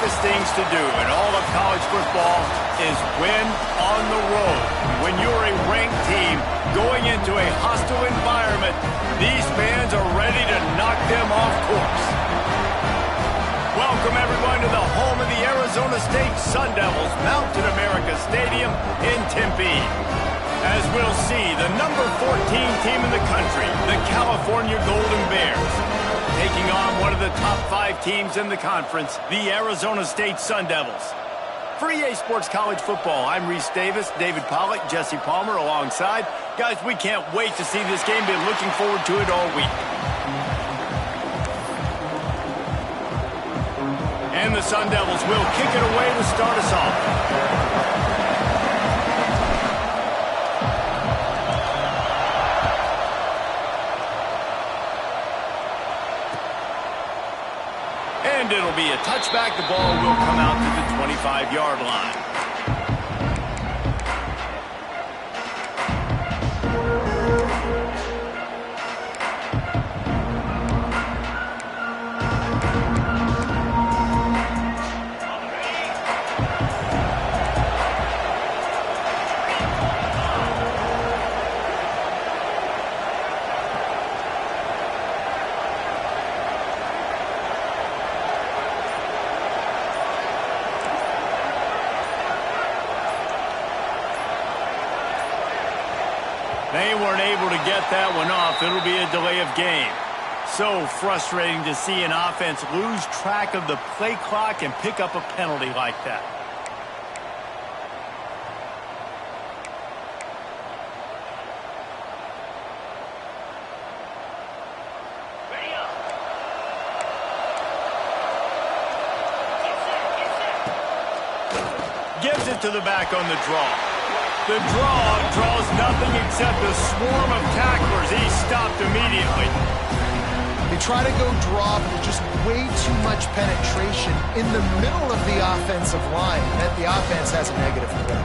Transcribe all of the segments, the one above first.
toughest things to do in all of college football is win on the road. When you're a ranked team going into a hostile environment, these fans are ready to knock them off course. Welcome, everyone, to the home of the Arizona State Sun Devils, Mountain America Stadium in Tempe. As we'll see, the number 14 team in the country, the California Golden Bears, taking on one of the top 5 teams in the conference, the Arizona State Sun Devils. For EA Sports College Football, I'm Reese Davis, David Pollack, Jesse Palmer alongside. Guys, we can't wait to see this game. Been looking forward to it all week. And the Sun Devils will kick it away to start us off. And it'll be a touchback. The ball will come out to the 25-yard line. They weren't able to get that one off. It'll be a delay of game. So frustrating to see an offense lose track of the play clock and pick up a penalty like that. Gives it to the back on the draw. The draw draws nothing except a swarm of tacklers. He's stopped immediately. They try to go draw, but there's just way too much penetration in the middle of the offensive line. That the offense has a negative play.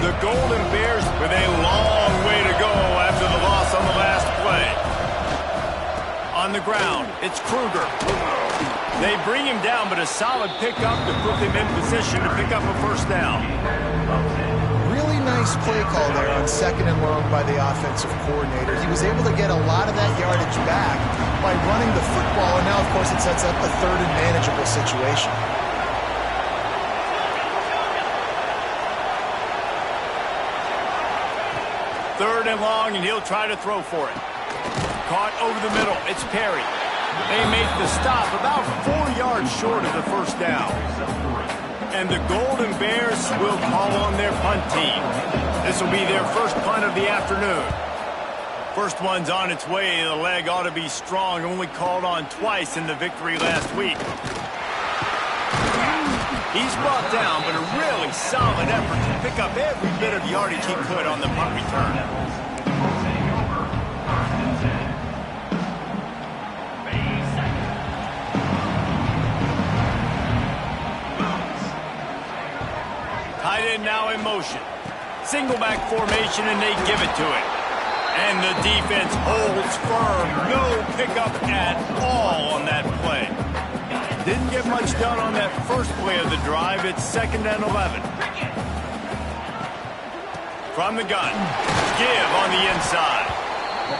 The Golden Bears with a long way to go after the loss on the last play. On the ground, it's Kruger. They bring him down, but a solid pickup to put them in position to pick up a first down. Really nice play call there on 2nd and long by the offensive coordinator. He was able to get a lot of that yardage back by running the football, and now, of course, it sets up a 3rd and manageable situation. Third and long, and he'll try to throw for it. Caught over the middle. It's Perry. They make the stop about 4 yards short of the first down. And the Golden Bears will call on their punt team. This will be their first punt of the afternoon. First one's on its way. The leg ought to be strong. Only called on twice in the victory last week. He's brought down, but a really solid effort to pick up every bit of yardage he could on the punt return. Tight end now in motion. Single back formation, and they give it to him. And the defense holds firm. No pickup at all on that play. Didn't get much done on that first play of the drive. It's 2nd and 11. From the gun. Give on the inside.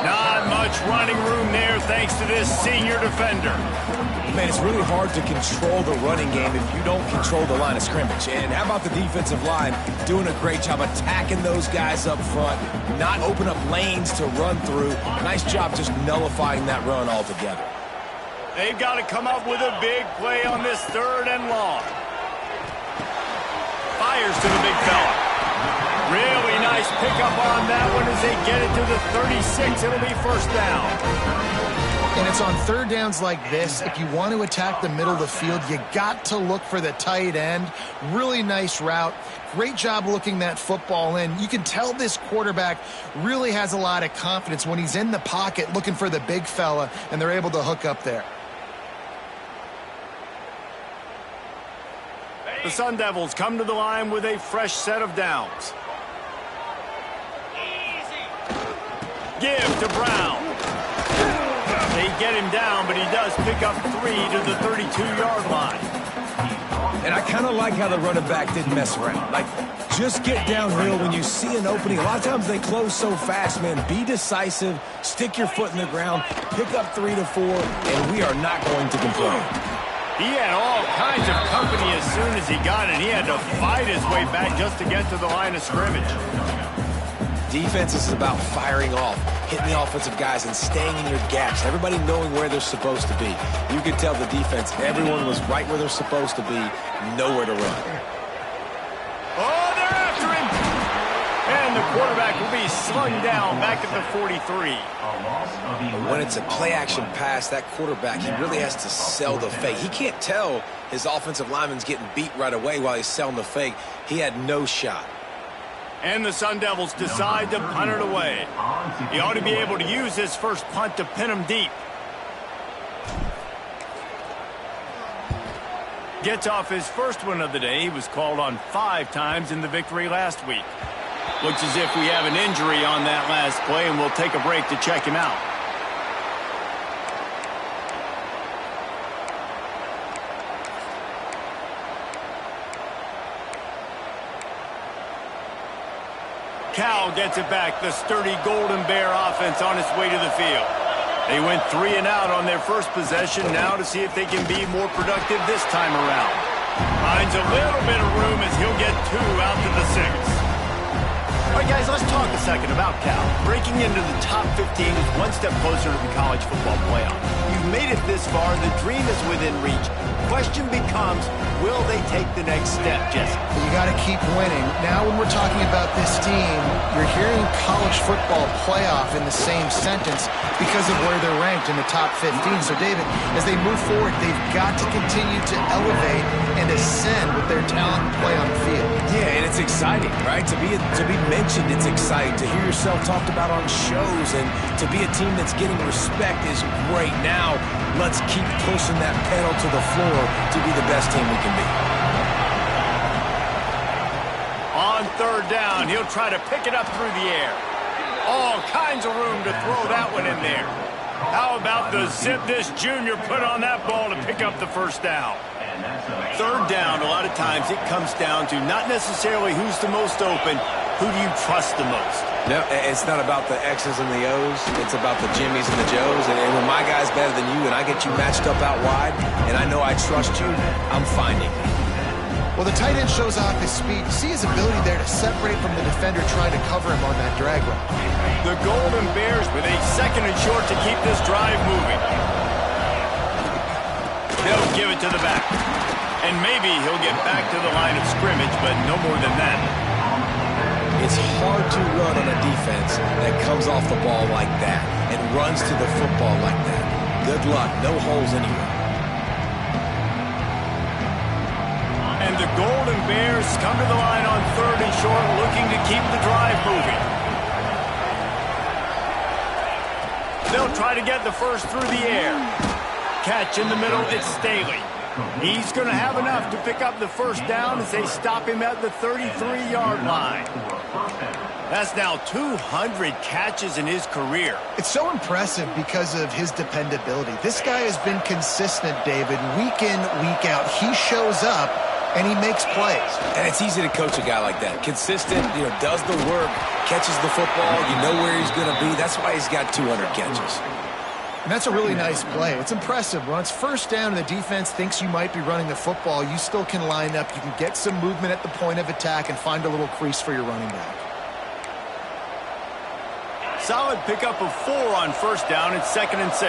Not much running room there thanks to this senior defender. Man, it's really hard to control the running game if you don't control the line of scrimmage. And how about the defensive line doing a great job attacking those guys up front, not open up lanes to run through. Nice job just nullifying that run altogether. They've got to come up with a big play on this 3rd and long. Fires to the big fella. Really nice pickup on that one as they get it to the 36. It'll be first down. And it's on 3rd downs like this. If you want to attack the middle of the field, you got to look for the tight end. Really nice route. Great job looking that football in. You can tell this quarterback really has a lot of confidence when he's in the pocket looking for the big fella, and they're able to hook up there. The Sun Devils come to the line with a fresh set of downs. Give to Brown. They quite get him down, but he does pick up 3 to the 32-yard line. And I kind of like how the running back didn't mess around. Like, just get downhill when you see an opening. A lot of times they close so fast, man. Be decisive, stick your foot in the ground, pick up 3 to 4, and we are not going to complain. He had all kinds of company as soon as he got it. He had to fight his way back just to get to the line of scrimmage. Defense is about firing off, hitting the offensive guys and staying in your gaps. Everybody knowing where they're supposed to be. You could tell the defense, everyone was right where they're supposed to be, nowhere to run. Oh, they're after him! And the quarterback will be slung down back at the 43. But when it's a play-action pass, that quarterback, he really has to sell the fake. He can't tell his offensive lineman's getting beat right away while he's selling the fake. He had no shot. And the Sun Devils decide to punt it away. He ought to be able to use his first punt to pin him deep. Gets off his first one of the day. He was called on 5 times in the victory last week. Looks as if we have an injury on that last play, and we'll take a break to check him out. Cal gets it back, the sturdy Golden Bear offense on its way to the field. They went 3 and out on their first possession, now to see if they can be more productive this time around. Finds a little bit of room as he'll get 2 out to the 6. All right, guys, let's talk a second about Cal. Breaking into the top 15 is one step closer to the college football playoff. You've made it this far, the dream is within reach. Question becomes, will they take the next step, Jesse? You got to keep winning. Now when we're talking about this team, you're hearing college football playoff in the same sentence because of where they're ranked in the top 15. So, David, as they move forward, they've got to continue to elevate and ascend with their talent and play on the field. Yeah, and it's exciting, right? To be mentioned, it's exciting. To hear yourself talked about on shows and to be a team that's getting respect is great. Now, let's keep pushing that pedal to the floor to be the best team we can be. On 3rd down, he'll try to pick it up through the air. All kinds of room to throw that one in there. How about the zip this junior put on that ball to pick up the first down? 3rd down, a lot of times it comes down to not necessarily who's the most open, who do you trust the most? No, it's not about the X's and the O's. It's about the Jimmys and the Joes. And when my guy's better than you and I get you matched up out wide and I know I trust you, I'm finding. Well, the tight end shows off his speed. You see his ability there to separate from the defender trying to cover him on that drag route. The Golden Bears with a 2nd and short to keep this drive moving. They'll give it to the back. And maybe he'll get back to the line of scrimmage, but no more than that. It's hard to run on a defense that comes off the ball like that and runs to the football like that. Good luck. No holes anywhere. And the Golden Bears come to the line on 3rd and short, looking to keep the drive moving. They'll try to get the first through the air. Catch in the middle, it's Staley. He's going to have enough to pick up the first down as they stop him at the 33-yard line. That's now 200 catches in his career. It's so impressive because of his dependability. This guy has been consistent, David, week in, week out. He shows up, and he makes plays. And it's easy to coach a guy like that. Consistent, does the work, catches the football, you know where he's going to be. That's why he's got 200 catches. And that's a really nice play. It's impressive. When it's 1st down and the defense thinks you might be running the football, you still can line up. You can get some movement at the point of attack and find a little crease for your running back. Solid pickup of 4 on 1st down. It's 2nd and 6.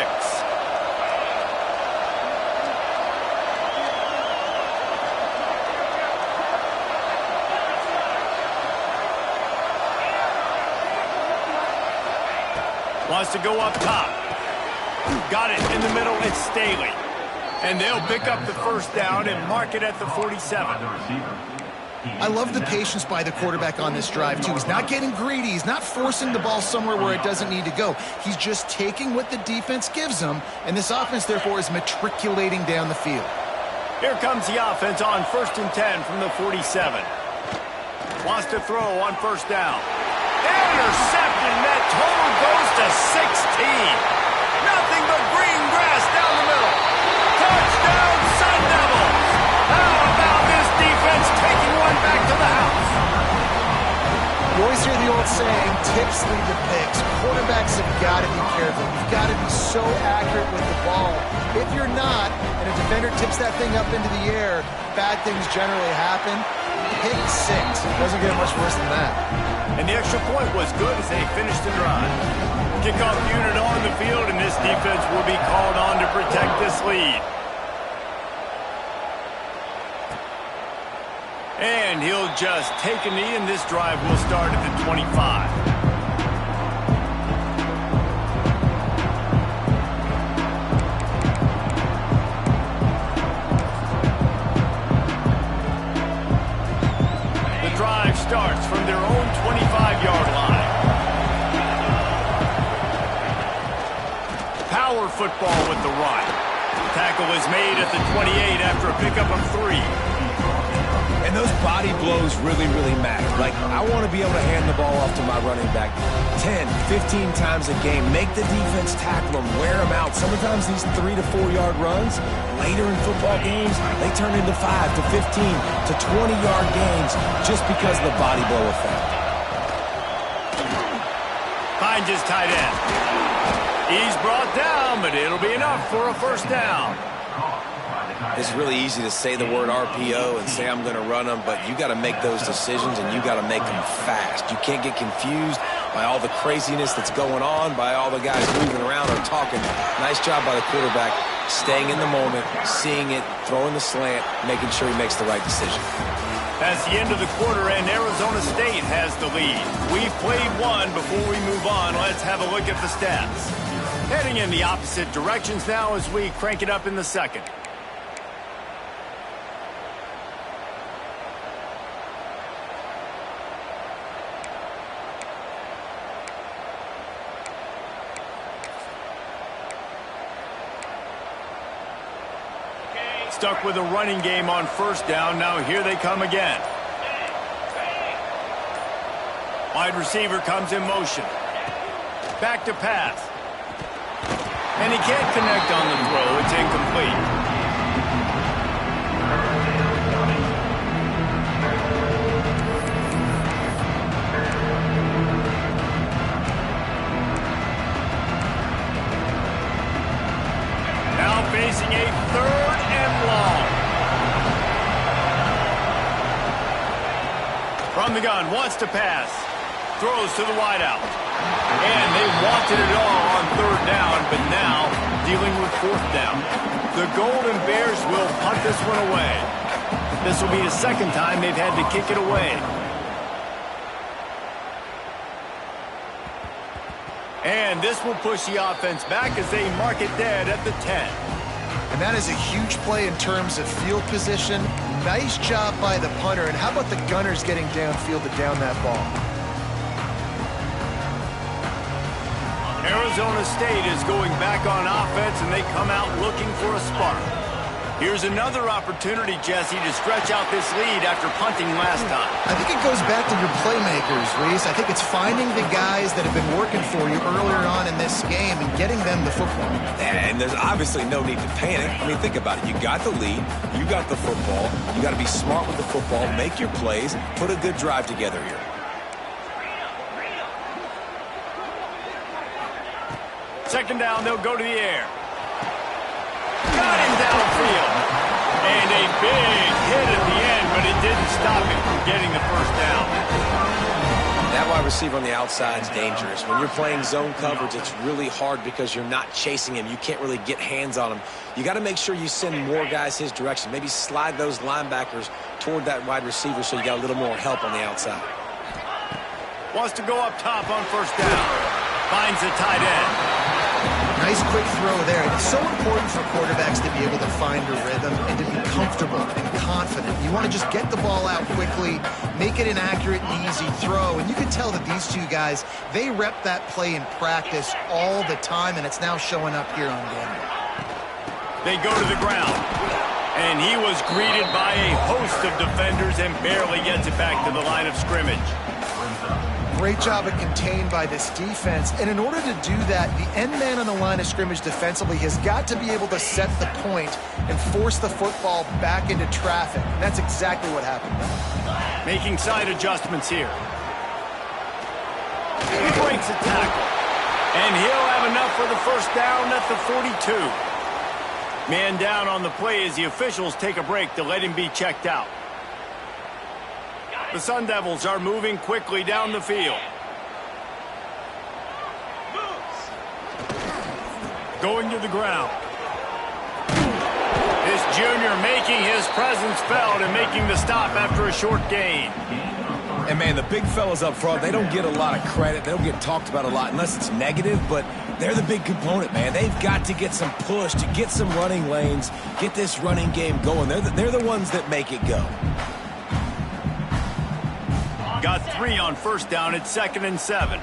Wants to go up top. Got it in the middle, it's Staley. And they'll pick up the 1st down and mark it at the 47. I love the patience by the quarterback on this drive, too. He's not getting greedy. He's not forcing the ball somewhere where it doesn't need to go. He's just taking what the defense gives him, and this offense, therefore, is matriculating down the field. Here comes the offense on 1st and 10 from the 47. Wants to throw on 1st down. Intercepted, and that total goes to 16. Nothing but green grass down the middle. Touchdown, Sun Devils! How about this defense taking one back to the house? You always hear the old saying, tips lead to picks. Quarterbacks have got to be careful. You've got to be so accurate with the ball. If you're not, and a defender tips that thing up into the air, bad things generally happen. Pick 6. Doesn't get much worse than that. And the extra point was good as they finished the drive. Kickoff unit on the field, and this defense will be called on to protect this lead. And he'll just take a knee, and this drive will start at the 25. The drive starts from their own 25-yard line. Power football with the run. Tackle is made at the 28 after a pickup of 3. And those body blows really, really matter. Like, I want to be able to hand the ball off to my running back 10, 15 times a game. Make the defense tackle them, wear them out. Sometimes these 3 to 4 yard runs, later in football games, they turn into 5 to 15 to 20-yard games just because of the body blow effect. Finds his tight end. He's brought down, but it'll be enough for a first down. It's really easy to say the word RPO and say I'm going to run them, but you got to make those decisions and you got to make them fast. You can't get confused by all the craziness that's going on, by all the guys moving around or talking. Nice job by the quarterback, staying in the moment, seeing it, throwing the slant, making sure he makes the right decision. That's the end of the quarter, and Arizona State has the lead. We've played one. Before we move on, let's have a look at the stats. Heading in the opposite directions now as we crank it up in the second. Stuck with a running game on first down. Now here they come again. Wide receiver comes in motion. Back to pass. And he can't connect on the throw. It's incomplete. Now facing a 3rd and long. From the gun, wants to pass. Throws to the wideout. And they wanted it all on 3rd down, but now dealing with 4th down. The Golden Bears will punt this one away. This will be the 2nd time they've had to kick it away. And this will push the offense back as they mark it dead at the 10. And that is a huge play in terms of field position. Nice job by the punter. And how about the gunners getting downfield to down that ball? Arizona State is going back on offense, and they come out looking for a spark. Here's another opportunity, Jesse, to stretch out this lead after punting last time. I think it goes back to your playmakers, Reese. I think it's finding the guys that have been working for you earlier on in this game and getting them the football. And there's obviously no need to panic. I mean, think about it. You got the lead. You got the football. You got to be smart with the football. Make your plays. Put a good drive together here. Second down, they'll go to the air. Got him downfield. And a big hit at the end, but it didn't stop him from getting the first down. That wide receiver on the outside is dangerous. When you're playing zone coverage, it's really hard because you're not chasing him. You can't really get hands on him. You got to make sure you send more guys his direction. Maybe slide those linebackers toward that wide receiver so you got a little more help on the outside. Wants to go up top on first down. Finds the tight end. Nice quick throw there. It's so important for quarterbacks to be able to find a rhythm and to be comfortable and confident. You want to just get the ball out quickly, make it an accurate and easy throw. And you can tell that these two guys, they rep that play in practice all the time, and it's now showing up here on game. They go to the ground. And he was greeted by a host of defenders and barely gets it back to the line of scrimmage. great job of contained by this defense. And in order to do that, the end man on the line of scrimmage defensively has got to be able to set the point and force the football back into traffic. And that's exactly what happened. Making side adjustments here. He breaks a tackle. And he'll have enough for the first down at the 42. Man down on the play as the officials take a break to let him be checked out. The Sun Devils are moving quickly down the field. Going to the ground. This junior making his presence felt and making the stop after a short gain. And, man, the big fellas up front, they don't get a lot of credit. They don't get talked about a lot unless it's negative, but they're the big component, man. They've got to get some push, to get some running lanes, get this running game going. They're the ones that make it go. Got 3 on first down at 2nd and 7.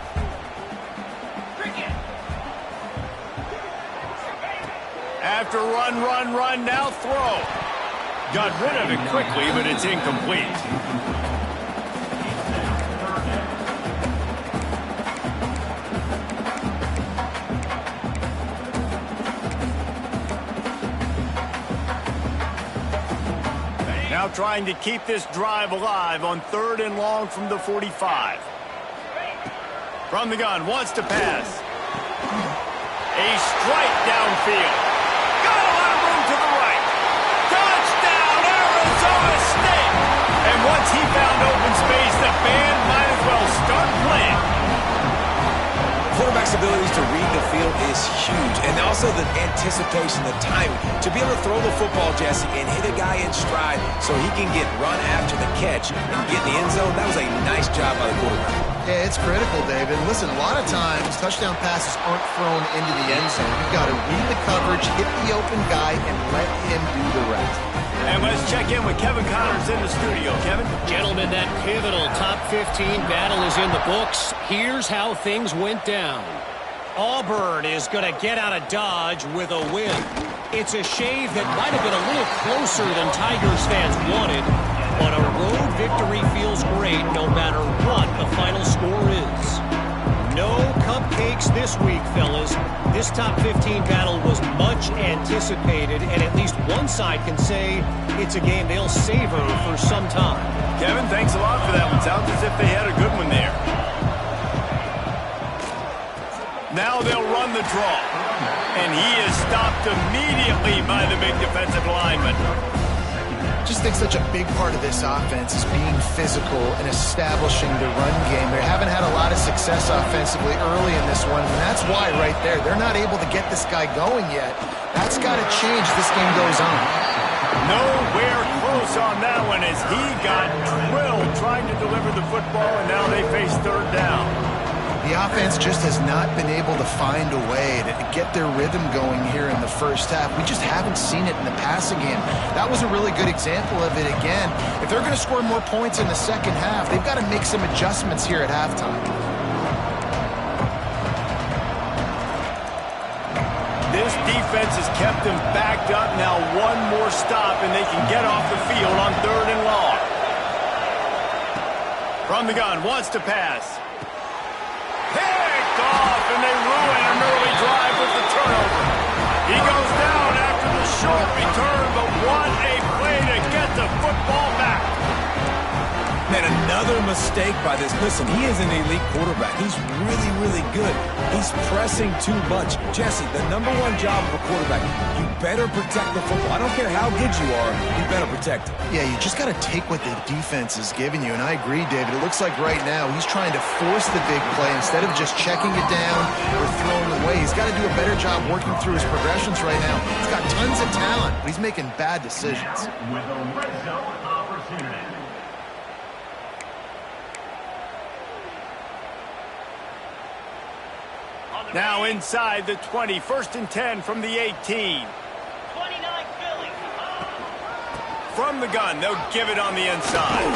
After run, now throw. Got rid of it quickly, but it's incomplete. Now trying to keep this drive alive on 3rd and long from the 45. From the gun, wants to pass. A strike downfield. Got a lot of room to the right. Touchdown, Arizona State! And once he found open space, the band might as well start playing. Quarterback's abilities to read the field is huge, and also the anticipation, the timing. To be able to throw the football, Jesse, and hit a guy in stride so he can get run after the catch and get in the end zone, that was a nice job by the quarterback. Yeah, it's critical, David. Listen, a lot of times, touchdown passes aren't thrown into the end zone. You've got to read the coverage, hit the open guy, and let him do the rest. And let's check in with Kevin Connors in the studio. Kevin? Gentlemen, that pivotal top 15 battle is in the books. Here's how things went down. Auburn is going to get out of Dodge with a win. It's a shave that might have been a little closer than Tigers fans wanted, but a road victory feels great no matter what the final score is. No cupcakes this week, fellas. This top 15 battle was much anticipated, and at least one side can say it's a game they'll savor for some time. Kevin, thanks a lot for that one. Sounds as if they had a good one there. Now they'll run the draw. And he is stopped immediately by the big defensive lineman. Just think such a big part of this offense is being physical and establishing the run game. They haven't had a lot of success offensively early in this one, and that's why right there, they're not able to get this guy going yet. That's got to change as this game goes on. Nowhere close on that one as he got drilled trying to deliver the football, and now they face 3rd down. The offense just has not been able to find a way to get their rhythm going here in the first half. We just haven't seen it in the passing game. That was a really good example of it again. If they're going to score more points in the second half, they've got to make some adjustments here at halftime. This defense has kept them backed up. Now one more stop, and they can get off the field on 3rd and long. From the gun, wants to pass. Picked off, and they ruin an early drive with the turnover. He goes down after the short return, but what a play to get the football back. Man, another mistake by this. Listen, he is an elite quarterback. He's really, really good. He's pressing too much. Jesse, the #1 job of a quarterback, you better protect the football. I don't care how good you are, you better protect it. Yeah, you just got to take what the defense is giving you, and I agree, David. It looks like right now he's trying to force the big play instead of just checking it down or throwing it away. He's got to do a better job working through his progressions right now. He's got tons of talent, but he's making bad decisions. With a red zone opportunity. Now inside the 20, 1st and 10 from the 18. 29 Philly. From the gun, they'll give it on the inside.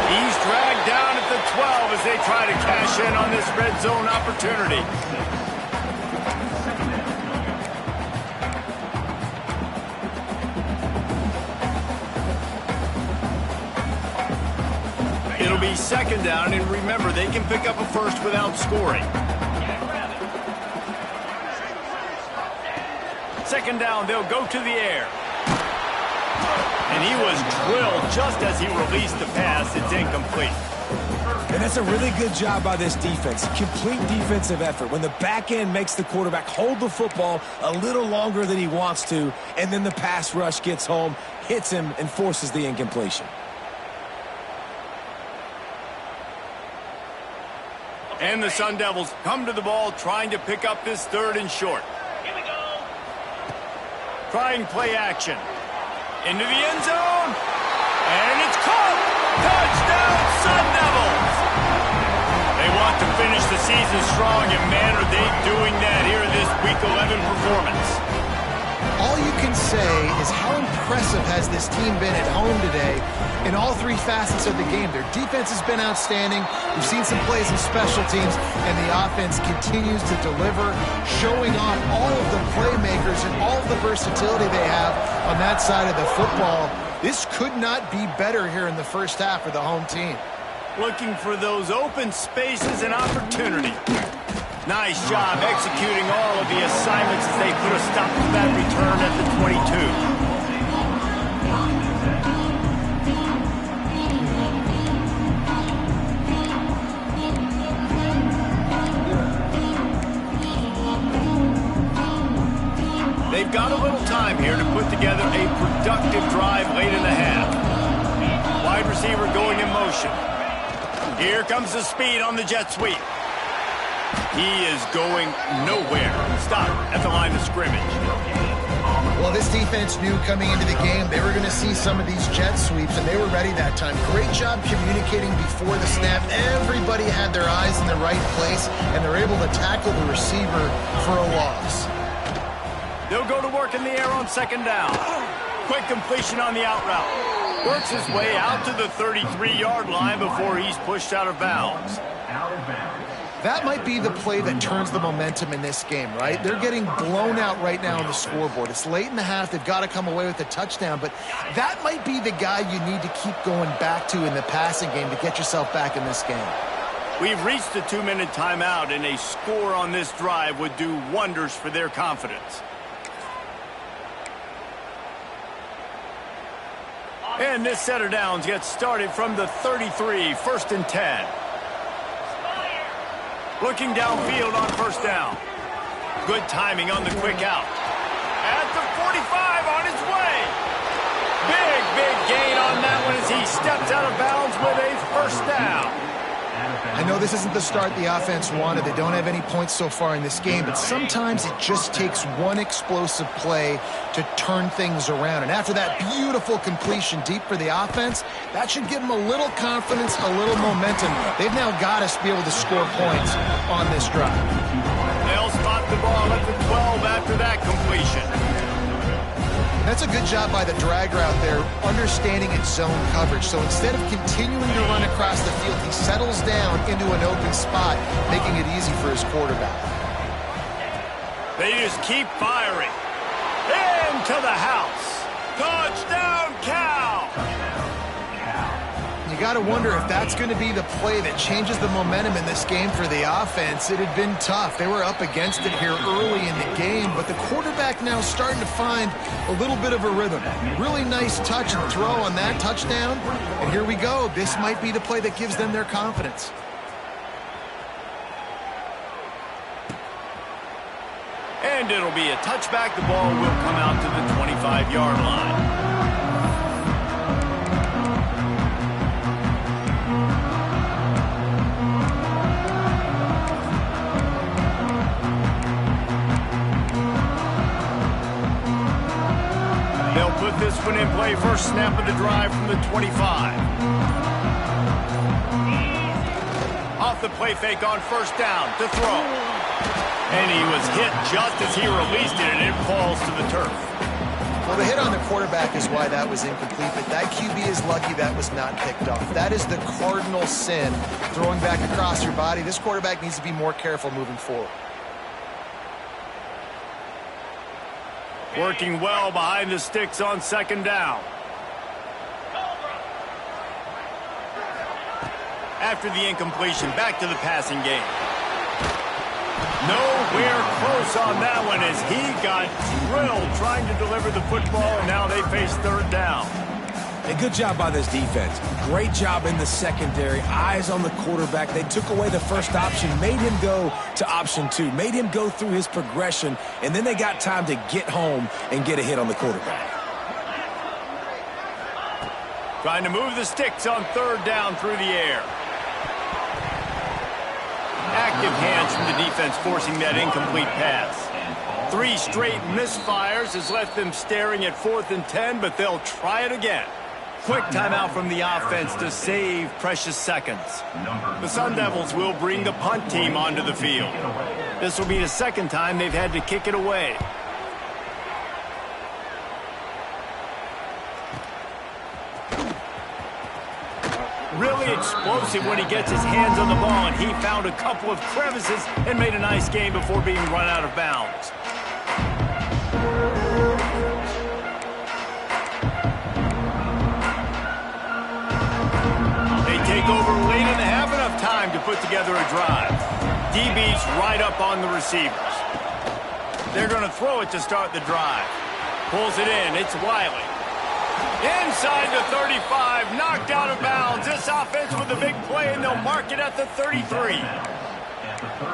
He's dragged down at the 12 as they try to cash in on this red zone opportunity. It'll be second down, and remember, they can pick up a first without scoring. Second down, they'll go to the air. And he was drilled just as he released the pass. It's incomplete. And that's a really good job by this defense. Complete defensive effort. When the back end makes the quarterback hold the football a little longer than he wants to, and then the pass rush gets home, hits him, and forces the incompletion. And the Sun Devils come to the ball trying to pick up this third and short. Here we go. Trying play action. Into the end zone. And it's caught. Touchdown, Sun Devils. They want to finish the season strong, and man, are they doing that here in this Week 11 performance. All you can say is how impressive has this team been at home today in all three facets of the game. Their defense has been outstanding. We've seen some plays in special teams, and the offense continues to deliver, showing off all of the playmakers and all of the versatility they have on that side of the football. This could not be better here in the first half for the home team. Looking for those open spaces and opportunity. Nice job executing all of the assignments as they put a stop to that return at the 22. They've got a little time here to put together a productive drive late in the half. Wide receiver going in motion. Here comes the speed on the jet sweep. He is going nowhere. Stop at the line of scrimmage. Well, this defense knew coming into the game they were going to see some of these jet sweeps, and they were ready that time. Great job communicating before the snap. Everybody had their eyes in the right place, and they're able to tackle the receiver for a loss. They'll go to work in the air on second down. Quick completion on the out route. Works his way out to the 33-yard line before he's pushed out of bounds. Out of bounds. That might be the play that turns the momentum in this game, right? They're getting blown out right now on the scoreboard. It's late in the half. They've got to come away with a touchdown, but that might be the guy you need to keep going back to in the passing game to get yourself back in this game. We've reached the 2-minute timeout, and a score on this drive would do wonders for their confidence. And this set of downs gets started from the 33, 1st and 10. Looking downfield on first down. Good timing on the quick out. At the 45 on his way. Big gain on that one as he steps out of bounds with a first down. I know this isn't the start the offense wanted. They don't have any points so far in this game, but sometimes it just takes one explosive play to turn things around. And after that beautiful completion deep for the offense, that should give them a little confidence, a little momentum. They've now got us to be able to score points on this drive. They'll spot the ball at the 12 after that completion. That's a good job by the drag route there, understanding its zone coverage. So instead of continuing to run across the field, he settles down into an open spot, making it easy for his quarterback. They just keep firing. Into the house. Touchdown, Cal! You got to wonder if that's going to be the play that changes the momentum in this game for the offense. It had been tough. They were up against it here early in the game, but the quarterback now starting to find a little bit of a rhythm. Really nice touch and throw on that touchdown. And here we go. This might be the play that gives them their confidence. And it'll be a touchback. The ball will come out to the 25-yard line. They'll put this one in play. First snap of the drive from the 25. Off the play fake on first down to throw. And he was hit just as he released it, and it falls to the turf. Well, the hit on the quarterback is why that was incomplete, but that QB is lucky that was not picked off. That is the cardinal sin, throwing back across your body. This quarterback needs to be more careful moving forward. Working well behind the sticks on second down. After the incompletion, back to the passing game. Nowhere close on that one as he got drilled trying to deliver the football, and now they face third down. A good job by this defense. Great job in the secondary. Eyes on the quarterback. They took away the first option, made him go to option 2, made him go through his progression, and then they got time to get home and get a hit on the quarterback. Trying to move the sticks on third down through the air. Active hands from the defense forcing that incomplete pass. 3 straight misfires has left them staring at 4th and 10, but they'll try it again. Quick timeout from the offense to save precious seconds. The Sun Devils will bring the punt team onto the field. This will be the second time they've had to kick it away. Really explosive when he gets his hands on the ball, and he found a couple of crevices and made a nice game before being run out of bounds. They take over late in the half, enough time to put together a drive. DB's right up on the receivers. They're going to throw it to start the drive. Pulls it in. It's Wiley. Inside the 35, knocked out of bounds. This offense with a big play, and they'll mark it at the 33.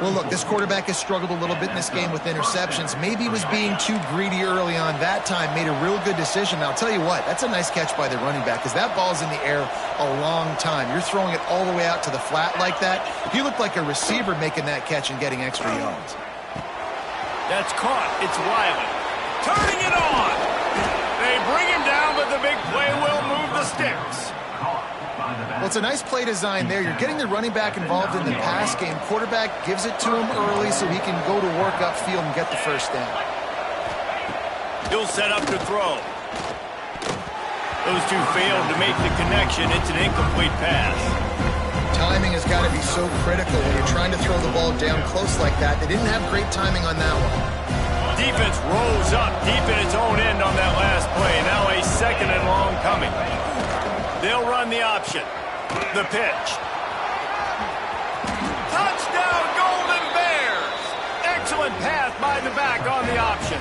Well, look, this quarterback has struggled a little bit in this game with interceptions. Maybe he was being too greedy early on. That time made a real good decision. Now, I'll tell you what, that's a nice catch by the running back because that ball's in the air a long time. You're throwing it all the way out to the flat like that. He looked like a receiver making that catch and getting extra yards. That's caught. It's Wiley. Turning it on. They bring him down, but the big play will move the sticks. Well, it's a nice play design there. You're getting the running back involved in the pass game. Quarterback gives it to him early so he can go to work upfield and get the first down. He'll set up to throw. Those two failed to make the connection. It's an incomplete pass. Timing has got to be so critical when you're trying to throw the ball down close like that. They didn't have great timing on that one. Defense rolls up deep in its own end on that last play. Now a 2nd and long coming. They'll run the option. The pitch. Touchdown, Golden Bears! Excellent pass by the back on the option.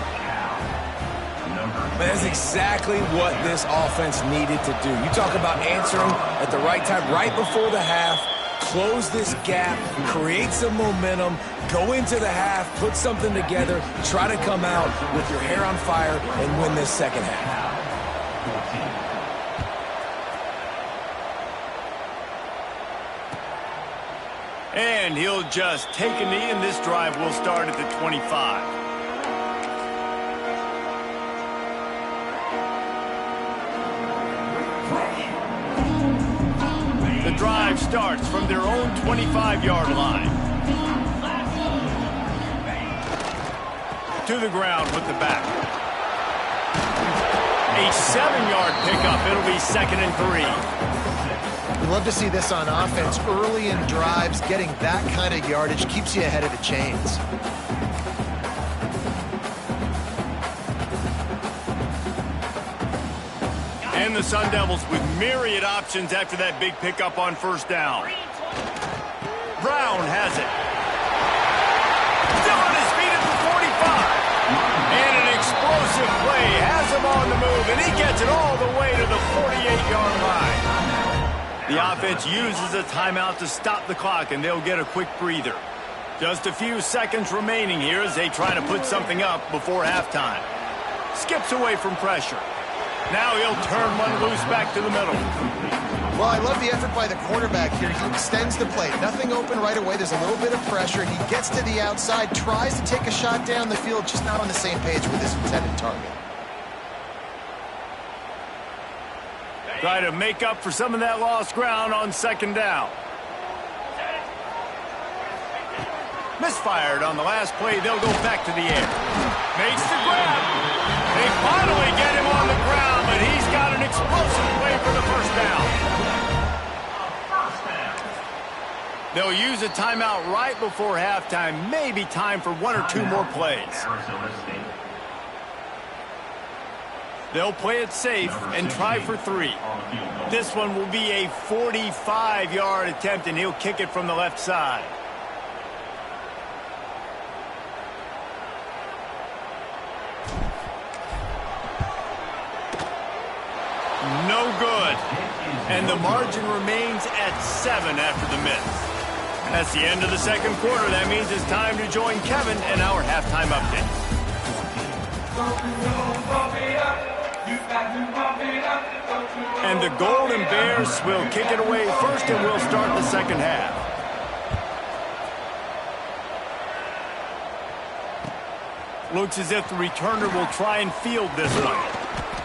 That's exactly what this offense needed to do. You talk about answering at the right time, right before the half, close this gap, create some momentum, go into the half, put something together, try to come out with your hair on fire and win this second half. And he'll just take a knee, and this drive will start at the 25. The drive starts from their own 25-yard line. To the ground with the back. A 7-yard pickup. It'll be 2nd and 3. We love to see this on offense. Early in drives, getting that kind of yardage keeps you ahead of the chains. And the Sun Devils with myriad options after that big pickup on first down. Brown has it. Still on his feet at the 45. And an explosive play has him on the move, and he gets it all the way to the 48-yard line. The offense uses a timeout to stop the clock, and they'll get a quick breather. Just a few seconds remaining here as they try to put something up before halftime. Skips away from pressure. Now he'll turn one loose back to the middle. Well, I love the effort by the quarterback here. He extends the play. Nothing open right away. There's a little bit of pressure. He gets to the outside, tries to take a shot down the field, just not on the same page with his intended target. Try to make up for some of that lost ground on 2nd down. Misfired on the last play. They'll go back to the air. Makes the grab. They finally get him on the ground, but he's got an explosive play for the first down. They'll use a timeout right before halftime. Maybe time for 1 or 2 more plays. They'll play it safe and try for 3. This one will be a 45-yard attempt, and he'll kick it from the left side. No good. And the margin remains at 7 after the miss. That's the end of the second quarter. That means it's time to join Kevin in our halftime update. And the Golden Bears will kick it away first, and we'll start the second half. Looks as if the returner will try and field this one.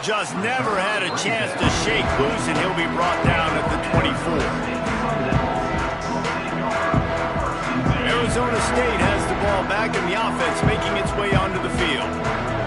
Just never had a chance to shake loose, and he'll be brought down at the 24. Arizona State has the ball back, and the offense making its way onto the field.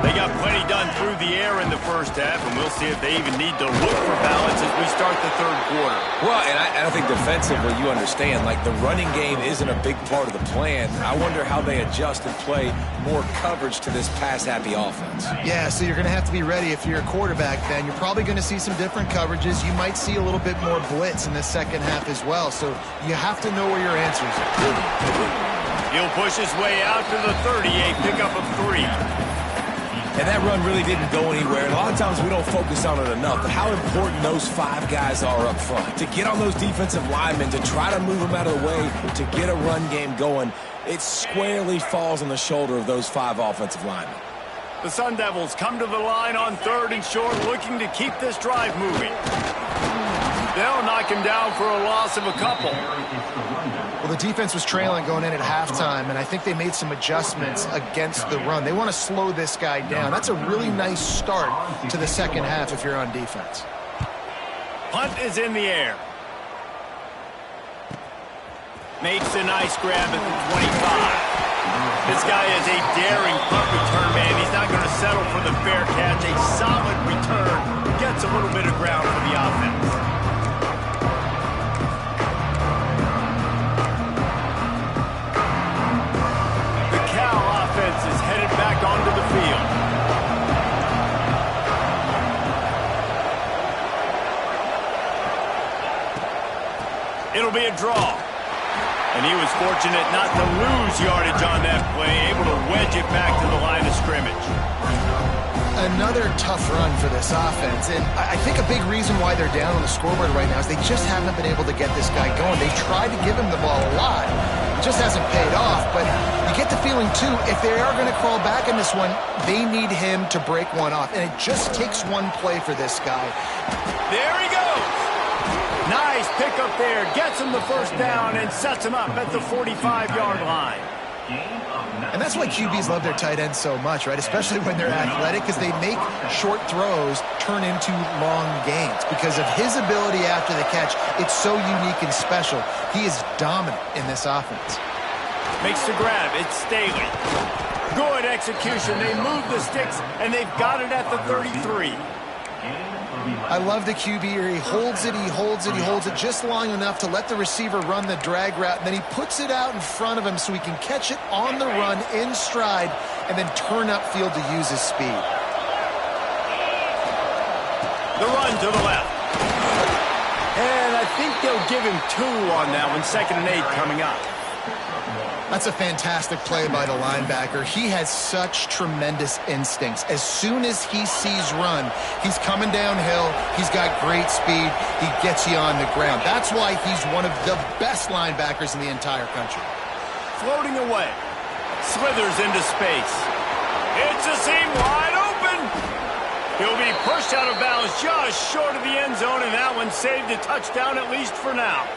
They got plenty done through the air in the first half, and we'll see if they even need to look for balance as we start the third quarter. Well, and I think defensively, you understand, like the running game isn't a big part of the plan. I wonder how they adjust and play more coverage to this pass-happy offense. Yeah, so you're going to have to be ready if you're a quarterback, Ben. You're probably going to see some different coverages. You might see a little bit more blitz in the second half as well, so you have to know where your answers are. He'll push his way out to the 38, pickup of 3. And that run really didn't go anywhere. And a lot of times we don't focus on it enough, but how important those 5 guys are up front. To get on those defensive linemen, to try to move them out of the way, to get a run game going, it squarely falls on the shoulder of those 5 offensive linemen. The Sun Devils come to the line on 3rd and short, looking to keep this drive moving. They'll knock him down for a loss of a couple. Well, the defense was trailing going in at halftime, and I think they made some adjustments against the run. They want to slow this guy down. That's a really nice start to the second half if you're on defense. Punt is in the air. Makes a nice grab at the 25. This guy is a daring punt return man. He's not going to settle for the fair catch. A solid return gets a little bit of ground for the offense. Is headed back onto the field. It'll be a draw. And he was fortunate not to lose yardage on that play, able to wedge it back to the line of scrimmage. Another tough run for this offense, and I think a big reason why they're down on the scoreboard right now is they just haven't been able to get this guy going. They tried to give him the ball a lot. It just hasn't paid off, but you get the feeling, too, if they are going to crawl back in this one, they need him to break one off, and it just takes one play for this guy. There he goes! Nice pickup there, gets him the first down and sets him up at the 45-yard line. And that's why QBs love their tight ends so much, right? Especially when they're athletic, because they make short throws turn into long gains. Because of his ability after the catch, it's so unique and special. He is dominant in this offense. Makes the grab. It's Staley. Good execution. They move the sticks, and they've got it at the 33. I love the QB here. He holds it, he holds it, he holds it just long enough to let the receiver run the drag route, and then he puts it out in front of him so he can catch it on the run in stride and then turn upfield to use his speed. The run to the left. And I think they'll give him 2 on that one. 2nd and 8 coming up. That's a fantastic play by the linebacker. He has such tremendous instincts. As soon as he sees run, he's coming downhill. He's got great speed. He gets you on the ground. That's why he's one of the best linebackers in the entire country. Floating away. Slithers into space. It's a seam wide open. He'll be pushed out of bounds just short of the end zone, and that one saved a touchdown at least for now.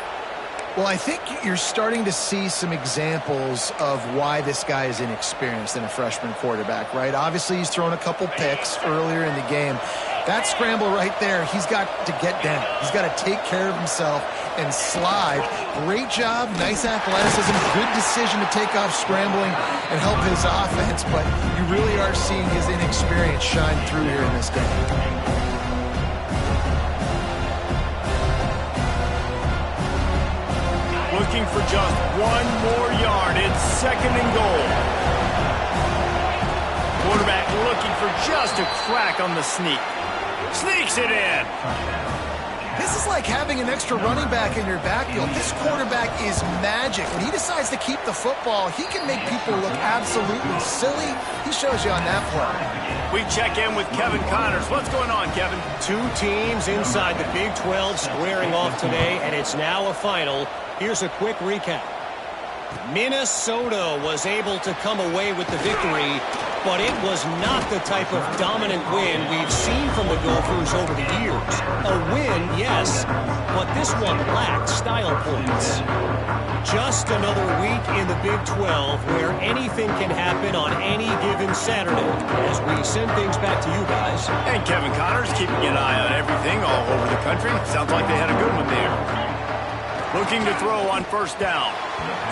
Well, I think you're starting to see some examples of why this guy is inexperienced in a freshman quarterback, right? Obviously, he's thrown a couple picks earlier in the game. That scramble right there, he's got to get down. He's got to take care of himself and slide. Great job, nice athleticism, good decision to take off scrambling and help his offense, but you really are seeing his inexperience shine through here in this game. Looking for just 1 more yard. It's 2nd and goal. Quarterback looking for just a crack on the sneak. Sneaks it in. This is like having an extra running back in your backfield. This quarterback is magic. When he decides to keep the football, he can make people look absolutely silly. He shows you on that play. We check in with Kevin Connors. What's going on, Kevin? Two teams inside the Big 12 squaring off today, and it's now a final. Here's a quick recap. Minnesota was able to come away with the victory, but it was not the type of dominant win we've seen from the Gophers over the years. A win, yes, but this one lacked style points. Just another week in the Big 12 where anything can happen on any given Saturday. As we send things back to you guys. And Kevin Connors keeping an eye on everything all over the country. Sounds like they had a good one there. Looking to throw on first down.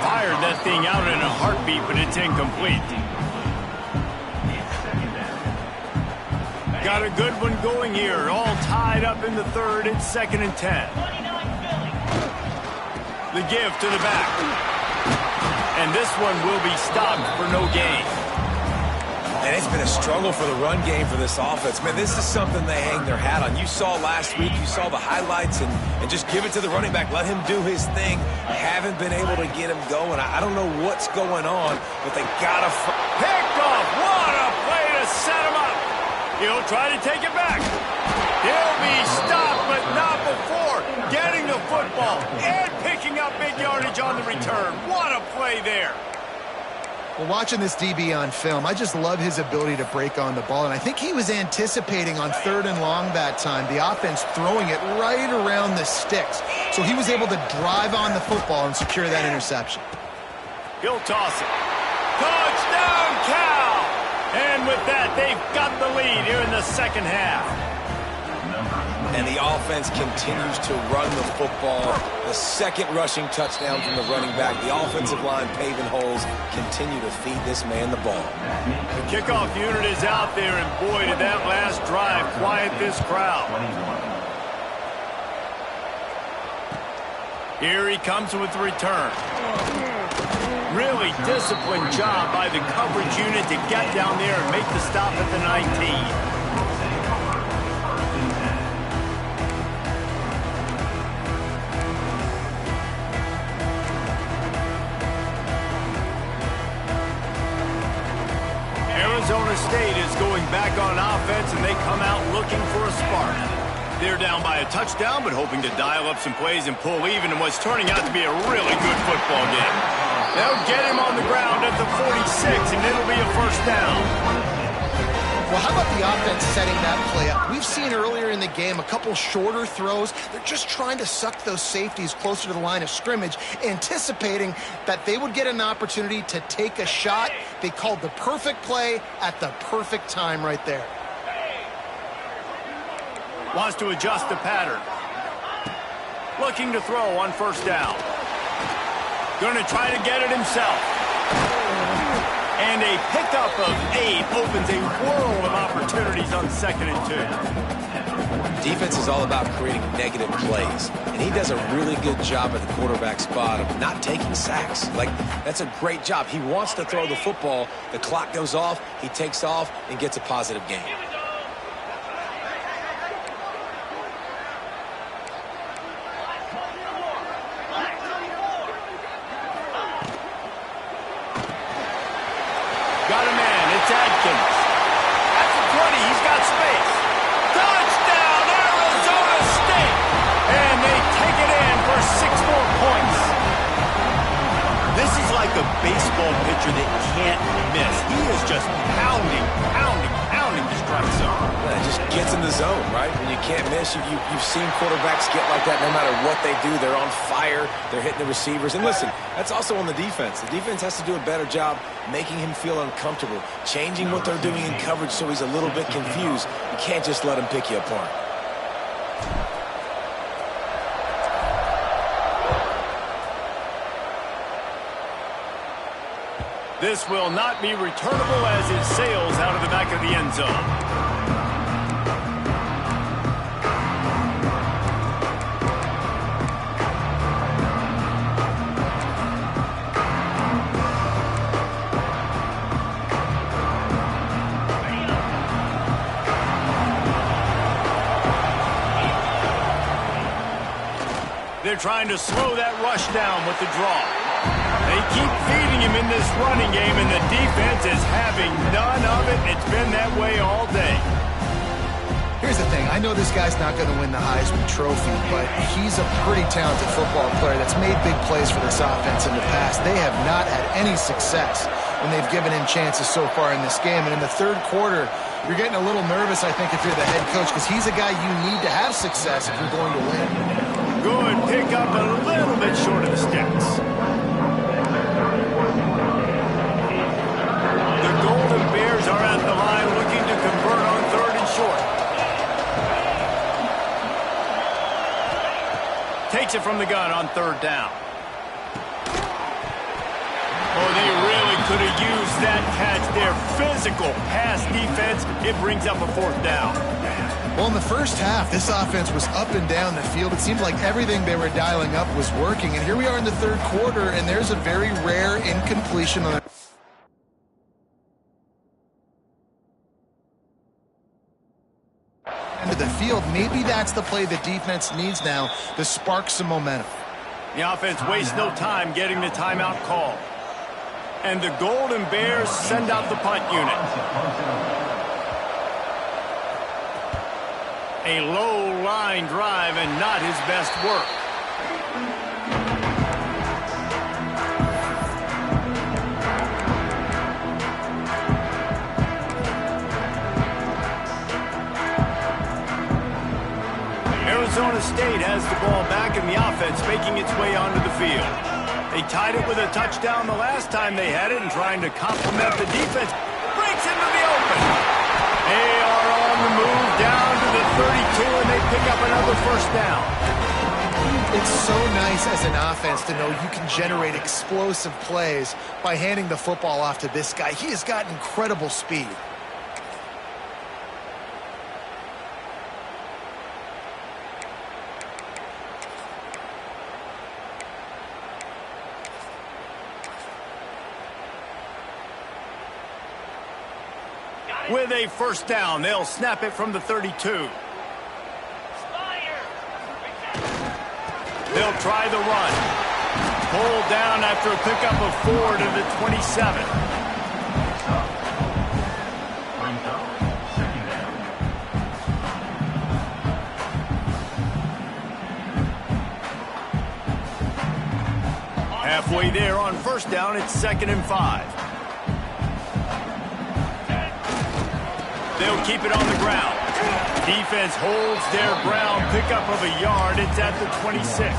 Fired that thing out in a heartbeat, but it's incomplete. Got a good one going here. All tied up in the third. It's 2nd and 10. The give to the back. And this one will be stopped for no gain. And it's been a struggle for the run game for this offense. Man, this is something they hang their hat on. You saw last week, you saw the highlights, and just give it to the running back. Let him do his thing. Haven't been able to get him going. I don't know what's going on, but they got to... Picked off. What a play to set him up. He'll try to take it back. He'll be stopped, but not before getting the football and picking up big yardage on the return. What a play there. Well, watching this DB on film, I just love his ability to break on the ball, and I think he was anticipating on 3rd and long that time, the offense throwing it right around the sticks. So he was able to drive on the football and secure that interception. He'll toss it. Touchdown, Cal! And with that, they've got the lead here in the second half. And the offense continues to run the football. The second rushing touchdown from the running back. The offensive line paving holes. Continue to feed this man the ball. The kickoff unit is out there, and boy, did that last drive quiet this crowd. Here he comes with the return. Really disciplined job by the coverage unit to get down there and make the stop at the 19. Arizona State is going back on offense, and they come out looking for a spark. They're down by a touchdown, but hoping to dial up some plays and pull even in what's turning out to be a really good football game. They'll get him on the ground at the 46, and it'll be a first down. Well, how about the offense setting that play up? We've seen earlier in the game a couple shorter throws. They're just trying to suck those safeties closer to the line of scrimmage, anticipating that they would get an opportunity to take a shot. They called the perfect play at the perfect time right there. Wants to adjust the pattern. Looking to throw on first down. Going to try to get it himself. And a pickup of 8 opens a world of opportunities on 2nd and 2. Defense is all about creating negative plays, and he does a really good job at the quarterback spot of not taking sacks. Like, that's a great job. He wants to throw the football. The clock goes off, he takes off, and gets a positive gain. Got a man. It's Adkins. At the 20, he's got space. Touchdown, Arizona State! And they take it in for 6 more points. This is like a baseball pitcher that can't miss. He is just pounding the strike zone. It just gets in the zone, right? When you can't miss, you've seen quarterbacks get like that no matter what they do. They're on fire. They're hitting the receivers. And listen, that's also on the defense. The defense has to do a better job making him feel uncomfortable, changing what they're doing in coverage so he's a little bit confused. You can't just let him pick you apart. This will not be returnable as it sails out of the back of the end zone. They're trying to slow that rush down with the draw. They keep feeding him in this running game, and the defense is having none of it. It's been that way all day. Here's the thing. I know this guy's not going to win the Heisman Trophy, but he's a pretty talented football player that's made big plays for this offense in the past. They have not had any success when they've given him chances so far in this game. And in the third quarter, you're getting a little nervous, I think, if you're the head coach, because he's a guy you need to have success if you're going to win. Good pick up, a little bit short of the sticks. The Golden Bears are at the line looking to convert on 3rd and short. Takes it from the gun on 3rd down. Oh, they really could have used that catch there. Physical pass defense. It brings up a 4th down. Well, in the first half, this offense was up and down the field. It seemed like everything they were dialing up was working. And here we are in the third quarter, and there's a very rare incompletion on the end of the field. Maybe that's the play the defense needs now to spark some momentum. The offense wastes no time getting the timeout call. And the Golden Bears send out the punt unit. A low line drive and not his best work. Arizona State has the ball back in the offense, making its way onto the field. They tied it with a touchdown the last time they had it, and trying to complement the defense. Breaks into the open. They are on the move down to the 32, and they pick up another 1st down. It's so nice as an offense to know you can generate explosive plays by handing the football off to this guy. He has got incredible speed. With a 1st down, they'll snap it from the 32. They'll try the run. Pulled down after a pickup of 4 to the 27. Halfway there on 1st down, it's 2nd and 5. They'll keep it on the ground. Defense holds their ground. Pickup of a yard. It's at the 26.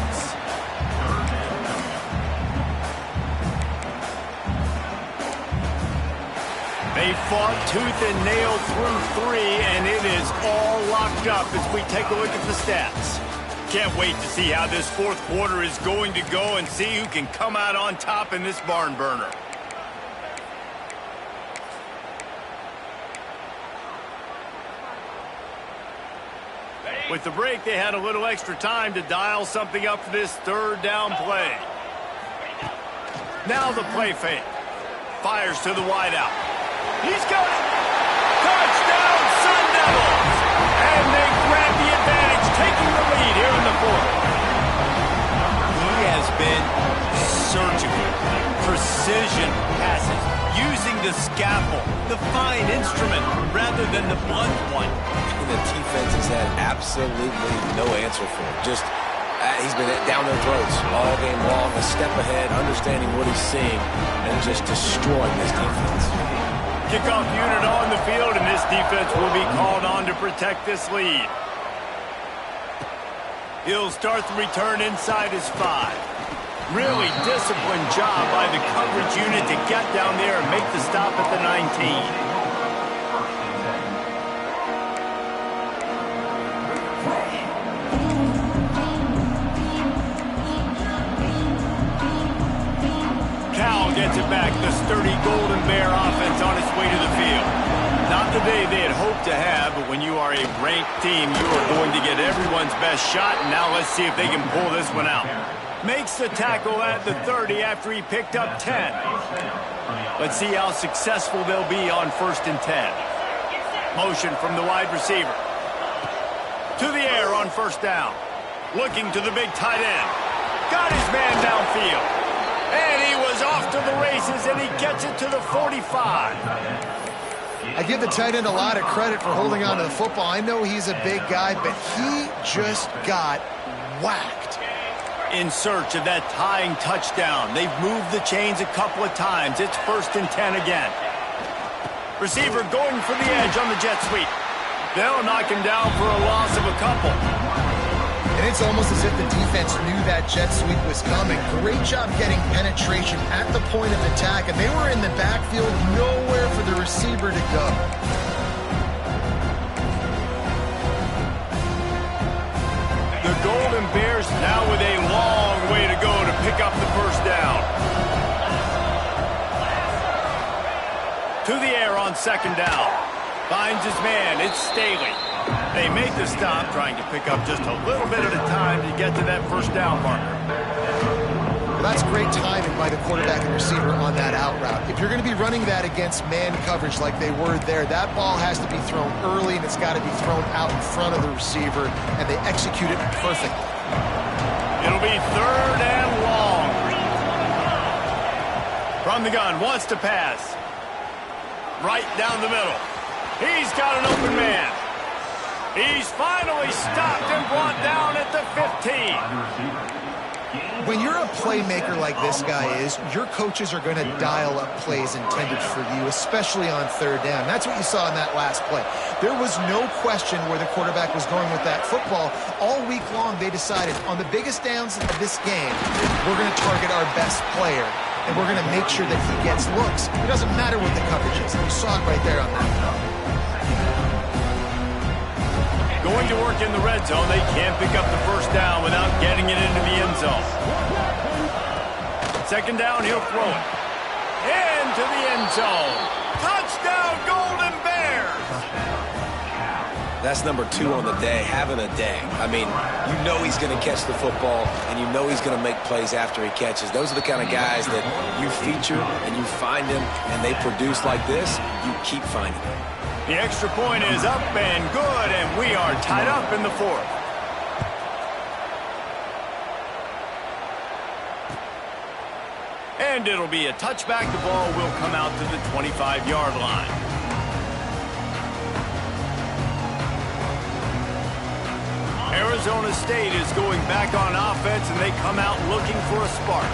They fought tooth and nail through 3, and it is all locked up as we take a look at the stats. Can't wait to see how this 4th quarter is going to go and see who can come out on top in this barn burner. With the break, they had a little extra time to dial something up for this 3rd down play. Now the play fake. Fires to the wideout. He's got it. Touchdown, Sun Devils! And they grab the advantage, taking the lead here in the 4th. He has been surgical. Precision passes. Using the scalpel, the fine instrument, rather than the blunt one. The defense has had absolutely no answer for him. Just, he's been down their throats all game long, a step ahead, understanding what he's seeing, and just destroying this defense. Kickoff unit on the field, and this defense will be called on to protect this lead. He'll start the return inside his 5. Really disciplined job by the coverage unit to get down there and make the stop at the 19. Gets it back. The sturdy Golden Bear offense on its way to the field. Not the day they had hoped to have, but when you are a ranked team, you are going to get everyone's best shot. And now let's see if they can pull this one out. Makes the tackle at the 30 after he picked up 10. Let's see how successful they'll be on 1st and 10. Motion from the wide receiver. To the air on 1st down. Looking to the big tight end. got his man downfield. And he was off to the races, and he gets it to the 45. I give the tight end a lot of credit for holding on to the football. I know he's a big guy, but he just got whacked. In search of that tying touchdown. They've moved the chains a couple of times. It's 1st and 10 again. Receiver going for the edge on the jet sweep. They'll knock him down for a loss of a couple. And it's almost as if the defense knew that jet sweep was coming. Great job getting penetration at the point of attack, and they were in the backfield, nowhere for the receiver to go. The Golden Bears now with a long way to go to pick up the first down. To the air on 2nd down. Finds his man. It's Staley. They make the stop, trying to pick up just a little bit at a time to get to that first down marker. Well, that's great timing by the quarterback and receiver on that out route. If you're going to be running that against man coverage like they were there, that ball has to be thrown early, and it's got to be thrown out in front of the receiver, and they execute it perfectly. It'll be 3rd and long. From the gun, wants to pass. Right down the middle. He's got an open man. He's finally stopped and brought down at the 15. When you're a playmaker like this guy is, your coaches are going to dial up plays intended for you, especially on 3rd down. That's what you saw in that last play. There was no question where the quarterback was going with that football. All week long, they decided on the biggest downs of this game, we're going to target our best player, and we're going to make sure that he gets looks. It doesn't matter what the coverage is. You saw it right there on that play. Going to work in the red zone. They can't pick up the first down without getting it into the end zone. 2nd down, he'll throw it. Into the end zone. Touchdown, Golden Bears! That's number 2 on the day, having a day. I mean, you know he's going to catch the football, and you know he's going to make plays after he catches. Those are the kind of guys that you feature and you find them, and they produce like this, you keep finding them. The extra point is up and good, and we are tied up in the 4th. And it'll be a touchback. The ball will come out to the 25-yard line. Arizona State is going back on offense, and they come out looking for a spark.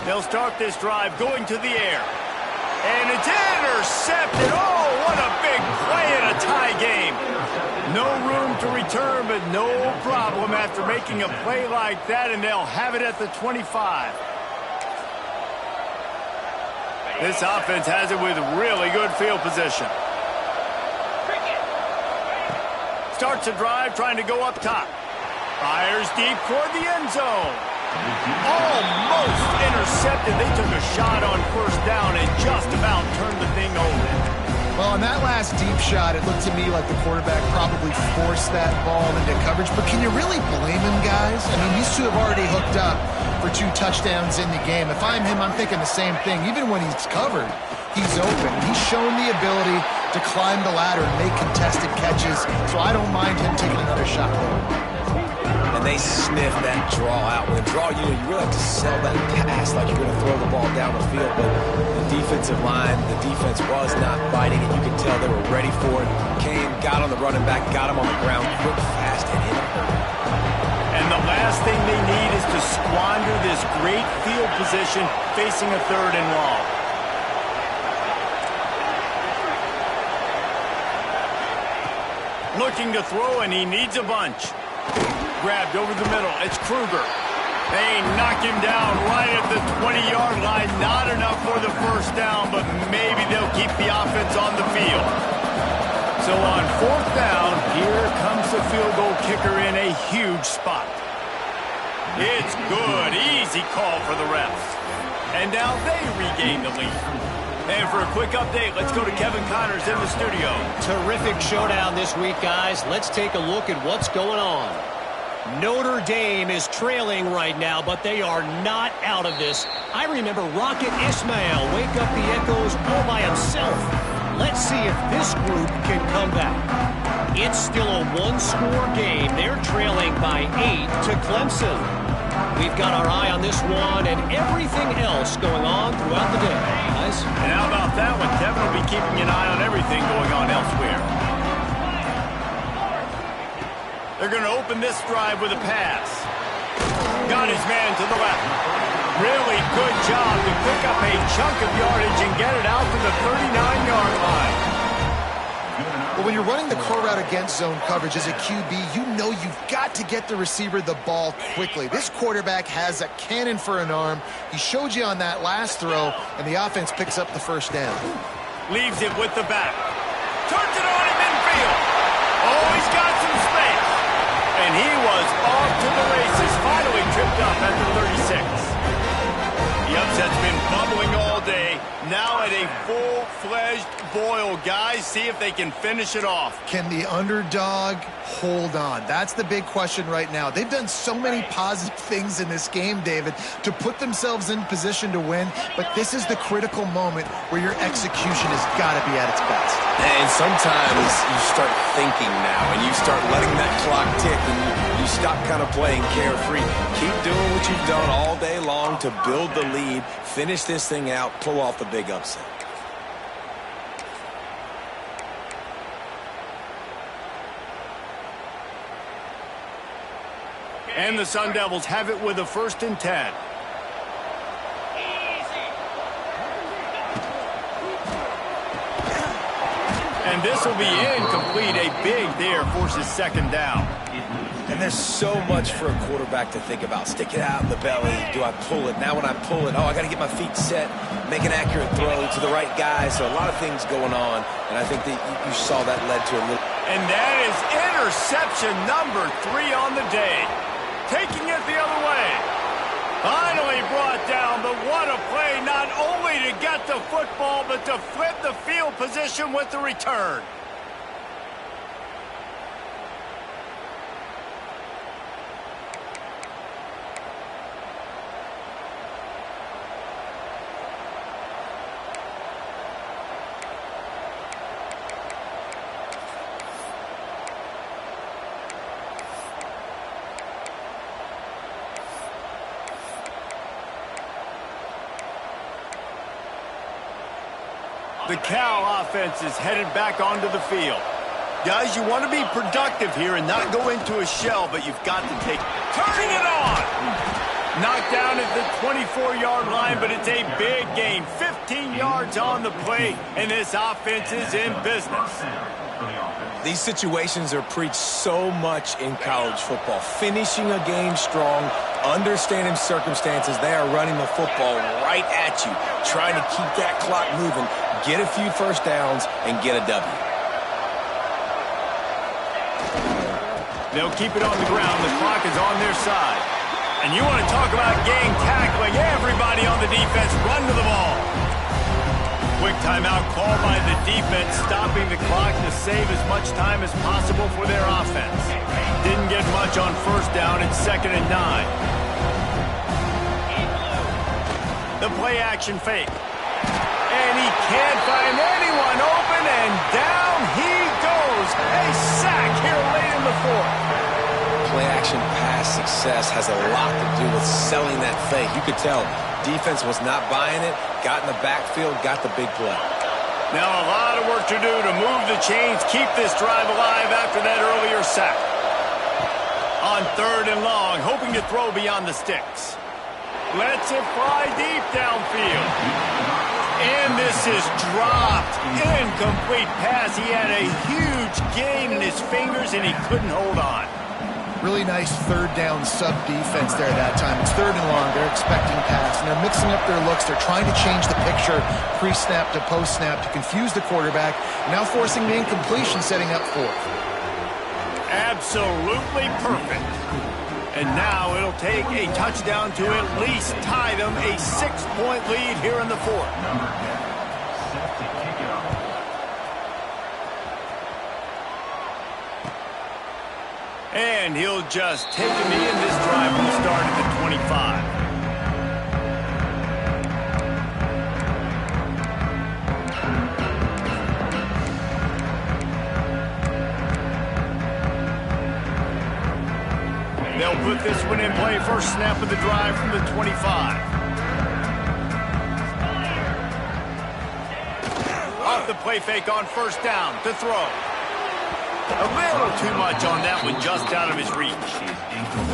They'll start this drive going to the air. And it's intercepted. Oh, what a big play in a tie game. No room to return, but no problem after making a play like that, and they'll have it at the 25. This offense has it with really good field position. Starts a drive trying to go up top. Fires deep toward the end zone. Almost intercepted. They took a shot on 1st down and just about turned the thing over. Well, on that last deep shot, it looked to me like the quarterback probably forced that ball into coverage. But can you really blame him, guys? I mean, these two have already hooked up for 2 touchdowns in the game. If I'm him, I'm thinking the same thing. Even when he's covered, he's open. He's shown the ability to climb the ladder and make contested catches. So I don't mind him taking another shot there. And they sniff that draw out. When a draw, you really have to sell that pass like you're going to throw the ball down the field. But the defensive line, the defense was not biting, and you could tell they were ready for it. Kane got on the running back, got him on the ground, quick, fast, and in a hurry. And the last thing they need is to squander this great field position facing a 3rd and long. Looking to throw, and he needs a bunch. Grabbed over the middle. It's Kruger. They knock him down right at the 20-yard line. Not enough for the first down, but maybe they'll keep the offense on the field. So on 4th down, here comes the field goal kicker in a huge spot. It's good. Easy call for the refs. And now they regain the lead. And for a quick update, let's go to Kevin Connors in the studio. Terrific showdown this week, guys. Let's take a look at what's going on. Notre Dame is trailing right now, but they are not out of this. I remember Rocket Ismail wake up the echoes all by himself. Let's see if this group can come back. It's still a one-score game. They're trailing by 8 to Clemson. We've got our eye on this one and everything else going on throughout the day, guys. And how about that one? Kevin will be keeping an eye on everything going on elsewhere. They're going to open this drive with a pass. Got his man to the left. Really good job to pick up a chunk of yardage and get it out to the 39-yard line. Well, when you're running the core route against zone coverage as a QB, you know you've got to get the receiver the ball quickly. This quarterback has a cannon for an arm. He showed you on that last throw, and the offense picks up the first down. Leaves it with the back. Turns it on him infield. Oh, he's got some space. And he was off to the races, finally tripped up at the 36. The upset's been bubbling all day. Now at a full-fledged boil. Guys, see if they can finish it off. Can the underdog hold on? That's the big question right now. They've done so many positive things in this game, David, to put themselves in position to win, but this is the critical moment where your execution has got to be at its best. And sometimes you start thinking now, and you start letting that clock tick, and you stop kind of playing carefree. Keep doing what you've done all day long to build the lead, finish this thing out, pull off the big upset. And the Sun Devils have it with a 1st and 10. And this will be incomplete. A big there forces 2nd down. And there's so much for a quarterback to think about. Stick it out in the belly. Do I pull it? Now when I pull it, I got to get my feet set, make an accurate throw to the right guy. So a lot of things going on, and I think that you saw that led to a little. And that is interception number 3 on the day. Taking it the other way. Finally brought down, but what a play, not only to get the football, but to flip the field position with the return. The Cal offense is headed back onto the field. Guys, you want to be productive here and not go into a shell, but you've got to take... Turning it on! Knocked down at the 24-yard line, but it's a big gain. 15 yards on the play, and this offense is in business. These situations are preached so much in college football. Finishing a game strong, understanding circumstances. They are running the football right at you, trying to keep that clock moving, get a few 1st downs, and get a W. They'll keep it on the ground. The clock is on their side. And you want to talk about game tackling. Everybody on the defense run to the ball. Quick timeout called by the defense, stopping the clock to save as much time as possible for their offense. Didn't get much on 1st down. It's 2nd and 9. The play action fake. And he can't find anyone open, and down he goes. A sack here late in the 4th. Play action pass success has a lot to do with selling that fake. You could tell defense was not buying it, got in the backfield, got the big play. Now a lot of work to do to move the chains, keep this drive alive after that earlier sack. On 3rd and long, hoping to throw beyond the sticks. Lets it fly deep downfield. And this is dropped. Incomplete pass. He had a huge gain in his fingers, and he couldn't hold on. Really nice 3rd down sub-defense there that time. It's 3rd and long. They're expecting pass, and they're mixing up their looks. They're trying to change the picture pre-snap to post-snap to confuse the quarterback, now forcing the incompletion, setting up 4th. Absolutely perfect. And now it'll take a touchdown to at least tie them a 6-point lead here in the 4th. And he'll just take a knee, and this drive will start at the 25. They'll put this one in play. First snap of the drive from the 25. Off the play fake on first down to throw. A little too much on that one, just out of his reach.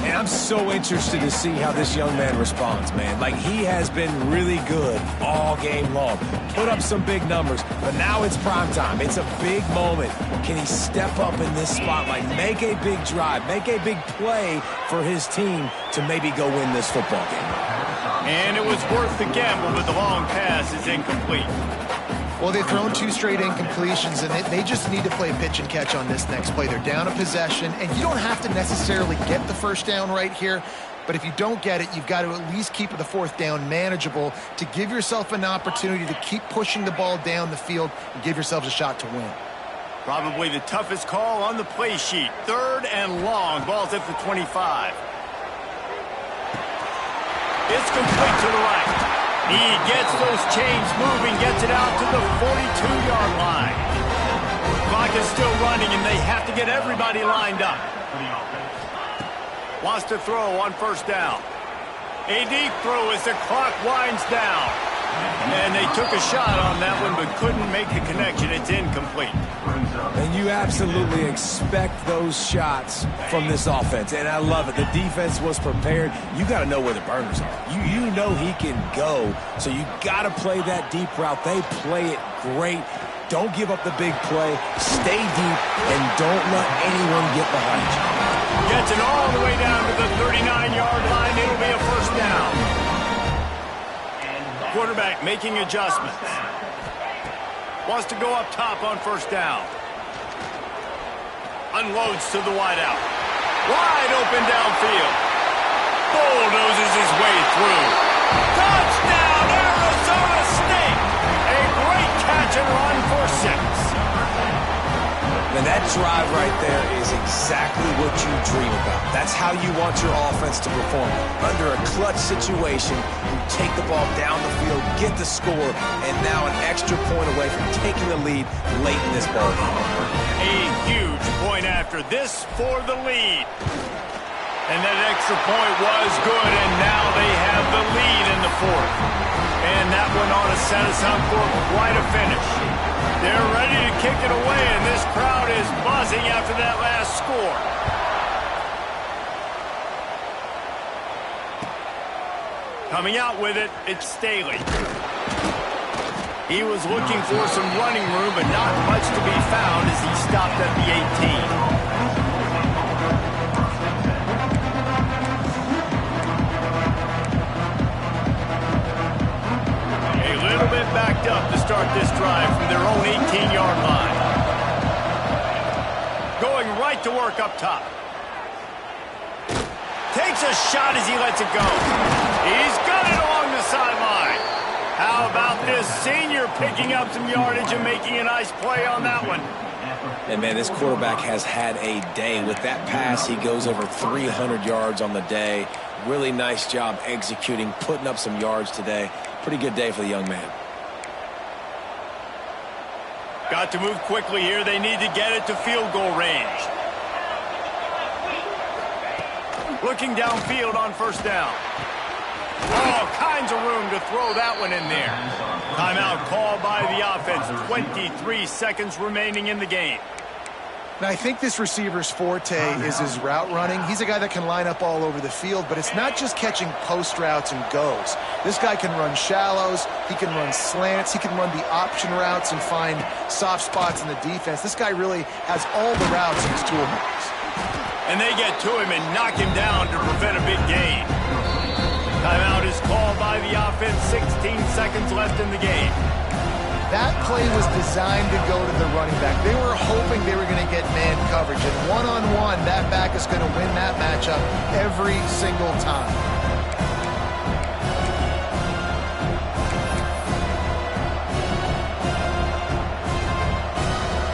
And I'm so interested to see how this young man responds, man. Like, he has been really good all game long. Put up some big numbers, but now it's prime time. It's a big moment. Can he step up in this spotlight, make a big drive, make a big play for his team to maybe go win this football game? And it was worth the gamble, but the long pass is incomplete. Well, they've thrown 2 straight incompletions, and they just need to play pitch and catch on this next play. They're down a possession, and you don't have to necessarily get the first down right here, but if you don't get it, you've got to at least keep the 4th down manageable to give yourself an opportunity to keep pushing the ball down the field and give yourselves a shot to win. Probably the toughest call on the play sheet. 3rd and long. Ball's at the 25. It's complete to the right. He gets those chains moving, gets it out to the 42-yard line. Clock is still running, and they have to get everybody lined up. Wants to throw on first down. A deep throw as the clock winds down. And they took a shot on that one, but couldn't make the connection. It's incomplete. And you absolutely expect those shots from this offense, and I love it. The defense was prepared. You got to know where the burners are. You know he can go, so you got to play that deep route. They play it great. Don't give up the big play. Stay deep, and don't let anyone get behind you. Gets it all the way down to the 39-yard line. It'll be a first down. Quarterback making adjustments. Wants to go up top on first down. Unloads to the wideout. Wide open downfield. Bulldozes his way through. Touchdown, Arizona State! A great catch and run for 6. And that drive right there is exactly what you dream about. That's how you want your offense to perform. Under a clutch situation, you take the ball down the field, get the score, and now an extra point away from taking the lead late in this ball game. A huge point after this for the lead. And that extra point was good, and now they have the lead in the 4th. And that one ought to set us up for quite a finish. They're ready to kick it away, and this crowd is buzzing after that last score. Coming out with it, it's Staley. He was looking for some running room, but not much to be found as he stopped at the 18. A little bit backed up to start this drive from their own 18-yard line. Going right to work up top. Takes a shot as he lets it go. He's got it along the sideline. How about this senior picking up some yardage and making a nice play on that one? And, man, this quarterback has had a day. With that pass, he goes over 300 yards on the day. Really nice job executing, putting up some yards today. Pretty good day for the young man. Got to move quickly here. They need to get it to field goal range. Looking downfield on first down. All kinds of room to throw that one in there. Timeout called by the offense. 23 seconds remaining in the game. Now, I think this receiver's forte is his route running. He's a guy that can line up all over the field, but it's not just catching post routes and goes. This guy can run shallows, he can run slants, he can run the option routes and find soft spots in the defense. This guy really has all the routes in his toolbox. And they get to him and knock him down to prevent a big gain. Timeout is called by the offense. 16 seconds left in the game. That play was designed to go to the running back. They were hoping they were going to get man coverage. And one-on-one, that back is going to win that matchup every single time.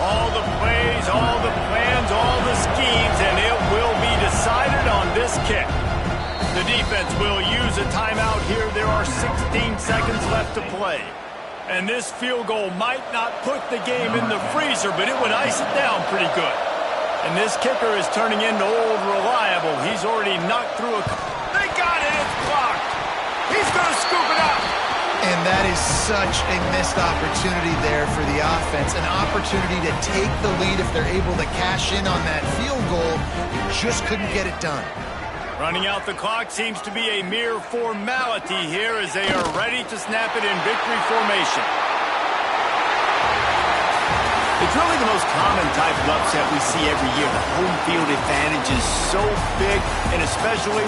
All the plays, all the plans, all the schemes, and it will be decided on this kick. The defense will use a timeout here. There are 16 seconds left to play. And this field goal might not put the game in the freezer, but it would ice it down pretty good. And this kicker is turning into old reliable. He He's already knocked through a... They got it! It's blocked! He's going to scoop it up! And that is such a missed opportunity there for the offense. An opportunity to take the lead if they're able to cash in on that field goal. Just couldn't get it done. Running out the clock seems to be a mere formality here as they are ready to snap it in victory formation. It's really the most common type of upset we see every year. The home field advantage is so big, and especially when